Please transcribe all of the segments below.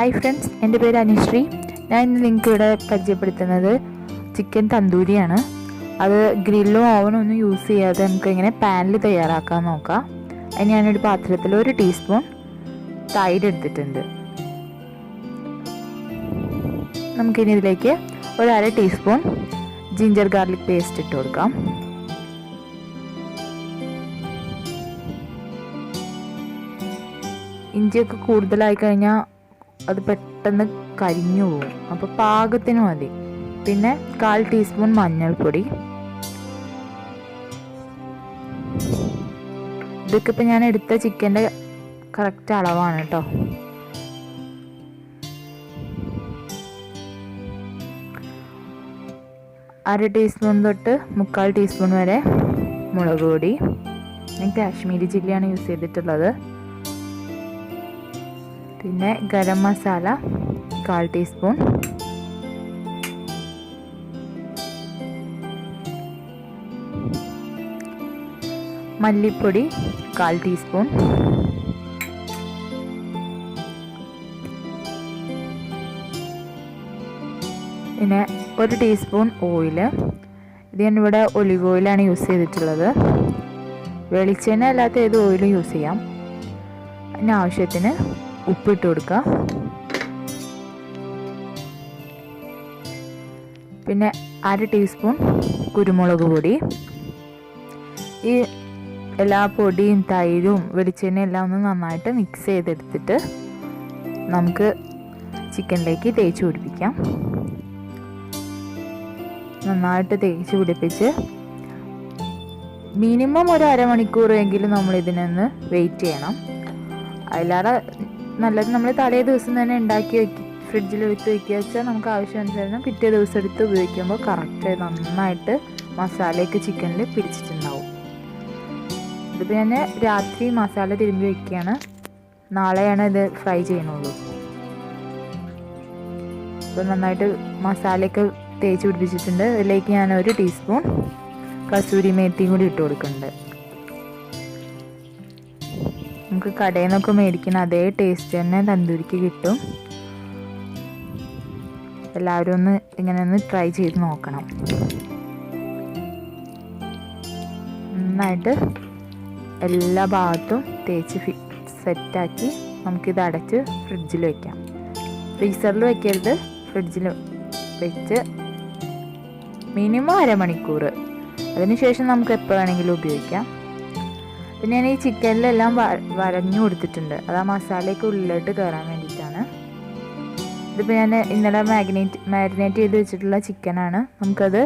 Hi friends, എൻ്റെ പേര് അനുശ്രീ. ഞാൻ ഇന്ന് നിങ്ങൾക്ക് ഇവിടെ പരിചയപ്പെടുത്തുന്നത് ചിക്കൻ തന്തൂരിയാണ്. അത് ഗ്രില്ലോ ഓവനോ ഒന്നും യൂസ് ചെയ്യാതെ നമുക്ക് എങ്ങനെ പാനിൽ തയ്യാറാക്കാൻ നോക്കാം. അതിന് ഞാനൊരു പാത്രത്തിൽ 1 ടീസ്പൂൺ തൈര് എടുത്തിട്ടുണ്ട്. നമുക്കിനി ഇതിലേക്ക് 1/2 ടീസ്പൂൺ ജിഞ്ചർ ഗാർലിക് പേസ്റ്റ് ഇട്ട് കൊടുക്കാം. ഇഞ്ചിയൊക്കെ കൂടുതലായി കഴിഞ്ഞാൽ അത് പെട്ടെന്ന് കരിഞ്ഞു പോകും. അപ്പോൾ പാകത്തിന് മതി. പിന്നെ 1/4 ടീസ്പൂൺ മഞ്ഞൾപ്പൊടി. ഇതൊക്കെ ഇപ്പം ഞാൻ എടുത്ത ചിക്കൻ്റെ കറക്റ്റ് അളവാണ് കേട്ടോ. അര ടീസ്പൂൺ തൊട്ട് 1/4 ടീസ്പൂൺ വരെ മുളക് പൊടി. ഞാൻ കാശ്മീരി ചില്ലിയാണ് യൂസ് ചെയ്തിട്ടുള്ളത്. പിന്നെ ഗരം മസാല 1/4 ടീസ്പൂൺ. മല്ലിപ്പൊടി 1/4 ടീസ്പൂൺ. പിന്നെ 1 ടീസ്പൂൺ ഓയില്. ഇത് ഞാനിവിടെ ഒലിവ് ഓയിലാണ് യൂസ് ചെയ്തിട്ടുള്ളത്. വെളിച്ചെണ്ണ അല്ലാത്ത ഏത് ഓയിലും യൂസ് ചെയ്യാം. അതിന് ആവശ്യത്തിന് ഉപ്പിട്ട് കൊടുക്കുക. പിന്നെ അര ടീസ്പൂൺ കുരുമുളക് പൊടി. ഈ എല്ലാ പൊടിയും തൈരും വെളിച്ചെണ്ണയും എല്ലാം ഒന്ന് നന്നായിട്ട് മിക്സ് ചെയ്തെടുത്തിട്ട് നമുക്ക് ചിക്കനിലേക്ക് തേച്ച് പിടിപ്പിക്കാം. നന്നായിട്ട് തേച്ച് പിടിപ്പിച്ച് മിനിമം ഒരു അരമണിക്കൂറെങ്കിലും നമ്മൾ ഇതിനൊന്ന് വെയിറ്റ് ചെയ്യണം. അതിലേറെ നല്ലത് നമ്മൾ തലേ ദിവസം തന്നെ ഉണ്ടാക്കി ഫ്രിഡ്ജിൽ എടുത്ത് വെക്കുക വെച്ചാൽ നമുക്ക് ആവശ്യാനുസരണം പിറ്റേ ദിവസം എടുത്ത് ഉപയോഗിക്കുമ്പോൾ കറക്റ്റ് നന്നായിട്ട് മസാലയൊക്കെ ചിക്കനിൽ പിടിച്ചിട്ടുണ്ടാവും. ഇതിപ്പോൾ ഞാൻ രാത്രി മസാല തിരുമ്പി വയ്ക്കുകയാണ്. നാളെയാണ് ഇത് ഫ്രൈ ചെയ്യണുള്ളൂ. ഇപ്പോൾ നന്നായിട്ട് മസാലയൊക്കെ തേച്ച് പിടിപ്പിച്ചിട്ടുണ്ട്. ഇതിലേക്ക് ഞാൻ 1 ടീസ്പൂൺ കസൂരി മേത്തിയും കൂടി ഇട്ട് കൊടുക്കുന്നുണ്ട്. നമുക്ക് കടയിൽ നിന്നൊക്കെ മേടിക്കുന്ന അതേ ടേസ്റ്റ് തന്നെ തന്തൂരിക്ക് കിട്ടും. എല്ലാവരും ഇങ്ങനെ ട്രൈ ചെയ്ത് നോക്കണം. നന്നായിട്ട് എല്ലാ ഭാഗത്തും തേച്ച് സെറ്റാക്കി നമുക്കിത് അടച്ച് ഫ്രിഡ്ജിൽ വയ്ക്കാം. ഫ്രീസറിൽ വയ്ക്കരുത്, ഫ്രിഡ്ജിൽ വെച്ച് മിനിമം അരമണിക്കൂർ. അതിനുശേഷം നമുക്ക് എപ്പോൾ വേണമെങ്കിലും ഉപയോഗിക്കാം. പിന്നെ ഞാൻ ഈ ചിക്കനിലെല്ലാം വരഞ്ഞു കൊടുത്തിട്ടുണ്ട്. അത് ആ മസാലയൊക്കെ ഉള്ളിലോട്ട് കയറാൻ വേണ്ടിയിട്ടാണ്. ഇതിപ്പോൾ ഞാൻ ഇന്നലെ മാരിനേറ്റ് ചെയ്ത് വെച്ചിട്ടുള്ള ചിക്കനാണ്. നമുക്കത്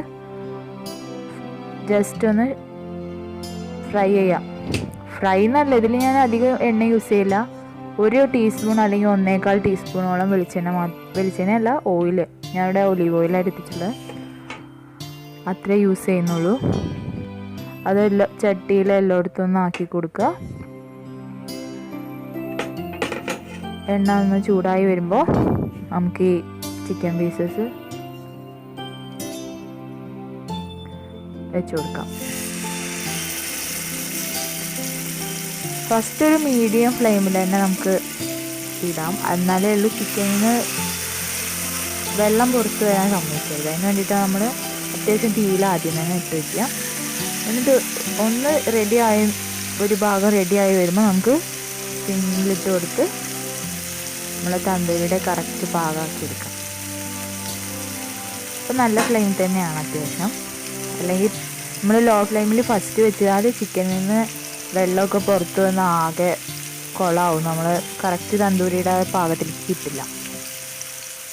ജസ്റ്റ് ഒന്ന് ഫ്രൈ ചെയ്യാം. ഫ്രൈ എന്നല്ല, ഇതിൽ ഞാൻ അധികം എണ്ണ യൂസ് ചെയ്യില്ല. 1 ടീസ്പൂൺ അല്ലെങ്കിൽ 1.25 ടീസ്പൂണോളം വെളിച്ചെണ്ണയല്ല ഓയിൽ. ഞാനിവിടെ ഒലിവ് ഓയിലാണ് എടുത്തിട്ടുള്ളത്. അത്രേ യൂസ് ചെയ്യുന്നുള്ളൂ. അതെല്ലാം ചട്ടിയിൽ എല്ലായിടത്തും ആക്കി കൊടുക്കുക. എണ്ണ ഒന്ന് ചൂടായി വരുമ്പോൾ നമുക്ക് ഈ ചിക്കൻ പീസസ് വെച്ച് കൊടുക്കാം. ഫസ്റ്റ് ഒരു മീഡിയം ഫ്ലെയിമിൽ തന്നെ നമുക്ക് ഇടാം. എന്നാലേ ഉള്ളൂ ചിക്കനിന് വെള്ളം പുറത്ത് വരാൻ സമ്മതിക്കരുത്. അതിന് വേണ്ടിയിട്ടാണ് നമ്മൾ അത്യാവശ്യം തീയിൽ ആദ്യം തന്നെ ഇട്ട് വയ്ക്കുക. എന്നിട്ട് ഒന്ന് റെഡിയായി, ഒരു ഭാഗം റെഡിയായി വരുമ്പോൾ നമുക്ക് സിമ്മിലിട്ട് കൊടുത്ത് നമ്മളെ തന്തൂരിയുടെ കറക്റ്റ് പാകമാക്കി എടുക്കാം. അപ്പോൾ നല്ല ഫ്ലെയിം തന്നെയാണ് അത്യാവശ്യം. അല്ലെങ്കിൽ നമ്മൾ ലോ ഫ്ലെയിമിൽ ഫസ്റ്റ് വെച്ചാൽ ചിക്കനിൽ നിന്ന് വെള്ളമൊക്കെ പുറത്ത് വന്ന് ആകെ കുളമാവും. നമ്മൾ കറക്റ്റ് തന്തൂരിയുടെ പാകത്തിലേക്ക് കിട്ടില്ല.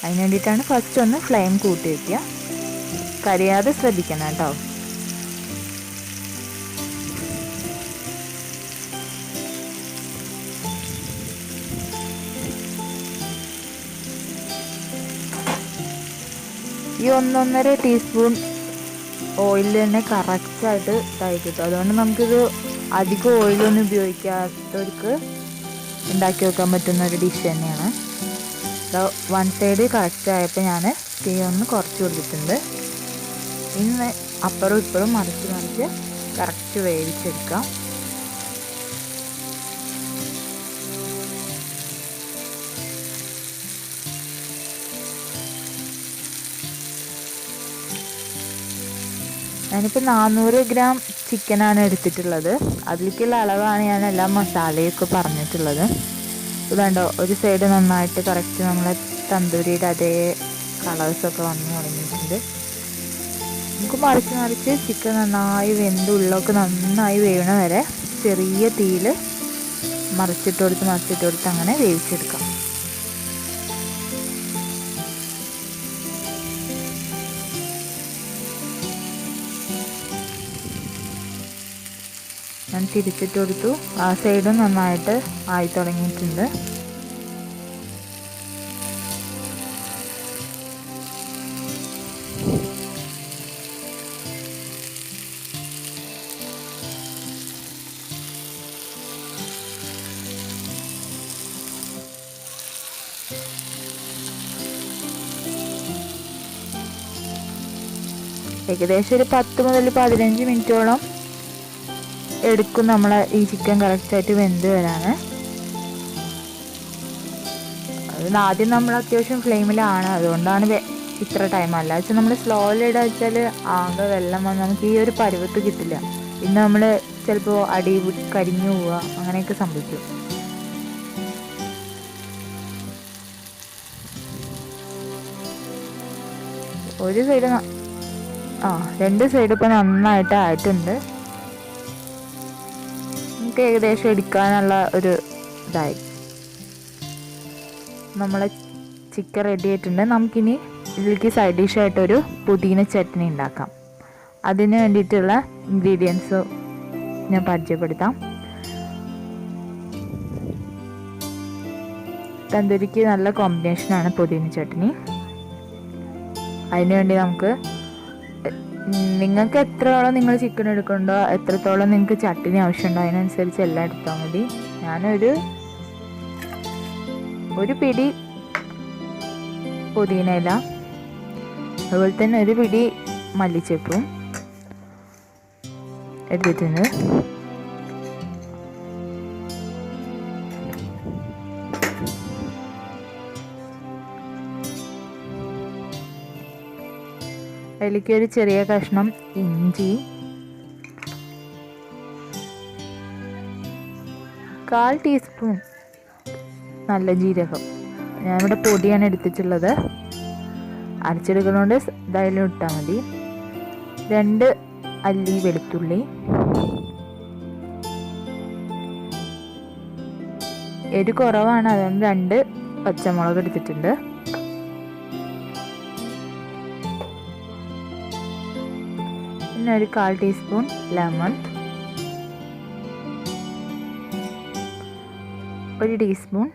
അതിന് വേണ്ടിയിട്ടാണ് ഫസ്റ്റ് ഒന്ന് ഫ്ലെയിം കൂട്ടി വയ്ക്കുക. കരിയാതെ ശ്രദ്ധിക്കണം കേട്ടോ. ഈ 1.5 ടീസ്പൂൺ ഓയിൽ തന്നെ കറക്റ്റായിട്ട് ഇതായി കിട്ടും. അതുകൊണ്ട് നമുക്കിത് അധികം ഓയിലൊന്നും ഉപയോഗിക്കാത്തവർക്ക് ഉണ്ടാക്കി വെക്കാൻ പറ്റുന്ന ഒരു ഡിഷ് തന്നെയാണ്. 1 സൈഡ് കറക്റ്റ് ആയപ്പോൾ ഞാൻ തീ ഒന്ന് കുറച്ച് കൊടുത്തിട്ടുണ്ട്. ഇന്ന് അപ്പുറം ഇപ്പുറം മറിച്ച് കറക്റ്റ് വേവിച്ചെടുക്കാം. ഞാനിപ്പോൾ 400 ഗ്രാം ചിക്കനാണ് എടുത്തിട്ടുള്ളത്. അതിലേക്കുള്ള അളവാണ് ഞാൻ എല്ലാ മസാലയൊക്കെ പറഞ്ഞിട്ടുള്ളത്. ഇത് കണ്ടോ, ഒരു സൈഡ് നന്നായിട്ട് കറക്റ്റ് നമ്മളെ തന്തൂരിയുടെ അതേ കളേഴ്സൊക്കെ വന്നു തുടങ്ങിയിട്ടുണ്ട്. നമുക്ക് മറിച്ച് ചിക്കൻ നന്നായി വെന്ത് ഉള്ളൊക്കെ നന്നായി വേവണ വരെ ചെറിയ തീയിൽ മറിച്ചിട്ട് കൊടുത്ത് അങ്ങനെ വേവിച്ചെടുക്കാം. ഞാൻ തിരിച്ചിട്ട് കൊടുത്തു. ആ സൈഡും നന്നായിട്ട് ആയി തുടങ്ങിയിട്ടുണ്ട്. ഏകദേശം ഒരു 10 മുതൽ 15 മിനിറ്റോളം എടുക്കും നമ്മളെ ഈ ചിക്കൻ കറക്റ്റായിട്ട് വെന്ത് വരാൻ. ആദ്യം നമ്മൾ അത്യാവശ്യം ഫ്ലെയിമിലാണ്, അതുകൊണ്ടാണ് ഇത്ര ടൈം. അല്ല വെച്ചാൽ നമ്മൾ സ്ലോയിൽ ഇടുക വെച്ചാൽ ആകെ വെള്ളം വന്ന് നമുക്ക് ഈ ഒരു പരുവത്ത് കിട്ടില്ല. പിന്നെ നമ്മൾ ചിലപ്പോൾ അടി കരിഞ്ഞു പോവുക, അങ്ങനെയൊക്കെ സംഭവിക്കും. ഒരു സൈഡ് രണ്ട് സൈഡ് ഇപ്പോൾ നന്നായിട്ട് ആയിട്ടുണ്ട്. നമുക്ക് ഏകദേശം എടുക്കാനുള്ള ഒരു ഇതായി. നമ്മളെ ചിക്കൻ റെഡി ആയിട്ടുണ്ട്. നമുക്കിനി ഇതിലേക്ക് സൈഡ് ഡിഷായിട്ടൊരു പുതിന ചട്നി ഉണ്ടാക്കാം. അതിന് വേണ്ടിയിട്ടുള്ള ഇൻഗ്രീഡിയൻസ് ഞാൻ പരിചയപ്പെടുത്താം. തന്തൂരിക്ക് നല്ല കോമ്പിനേഷനാണ് പുതിന ചട്നി. അതിനുവേണ്ടി നമുക്ക് നിങ്ങൾക്ക് എത്രത്തോളം നിങ്ങൾ ചിക്കൻ എടുക്കണ്ടോ, എത്രത്തോളം നിങ്ങൾക്ക് ചട്നി ആവശ്യമുണ്ടോ അതിനനുസരിച്ച് എല്ലാം എടുത്താൽ മതി. ഞാനൊരു പിടി പുതിനയില, അതുപോലെ തന്നെ ഒരു പിടി മല്ലിച്ചപ്പും എടുത്തിട്ടുണ്ട്. അതിലേക്ക് ഒരു ചെറിയ കഷ്ണം ഇഞ്ചി, 1/4 ടീസ്പൂൺ നല്ല ജീരകം, ഞാനിവിടെ പൊടിയാണ് എടുത്തിട്ടുള്ളത്, അരച്ചെടുക്കുന്നതുകൊണ്ട് ഇതായാലും ഇട്ടാൽ മതി. 2 അല്ലി വെളുത്തുള്ളി, എരി കുറവാണ് അതുകൊണ്ട് 2 പച്ചമുളക് എടുത്തിട്ടുണ്ട്. പിന്നെ ഒരു 1/4 ടീസ്പൂൺ ലെമൺ, 1 ടീസ്പൂൺ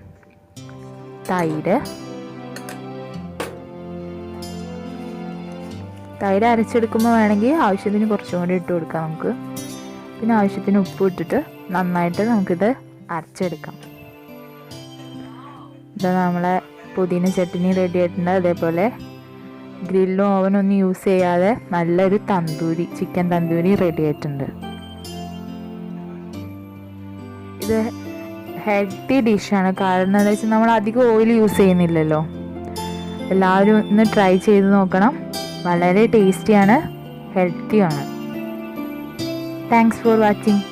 തൈര്. തൈര് അരച്ചെടുക്കുമ്പോൾ വേണമെങ്കിൽ ആവശ്യത്തിന് കുറച്ചും കൂടി ഇട്ട് കൊടുക്കാം നമുക്ക്. പിന്നെ ആവശ്യത്തിന് ഉപ്പ് ഇട്ടിട്ട് നന്നായിട്ട് നമുക്കിത് അരച്ചെടുക്കാം. ഇത് നമ്മളെ പുതിന ചട്നി റെഡി ആയിട്ടുണ്ട്. അതേപോലെ ഗ്രില്ലും ഓവനൊന്നും യൂസ് ചെയ്യാതെ നല്ലൊരു ചിക്കൻ തന്തൂരി റെഡി ആയിട്ടുണ്ട്. ഇത് ഹെൽത്തി ഡിഷാണ്. കാരണം എന്താ വെച്ചാൽ നമ്മൾ അധികം ഓയിൽ യൂസ് ചെയ്യുന്നില്ലല്ലോ. എല്ലാവരും ഒന്ന് ട്രൈ ചെയ്ത് നോക്കണം. വളരെ ടേസ്റ്റിയാണ്, ഹെൽത്തിയാണ്. Thanks for watching.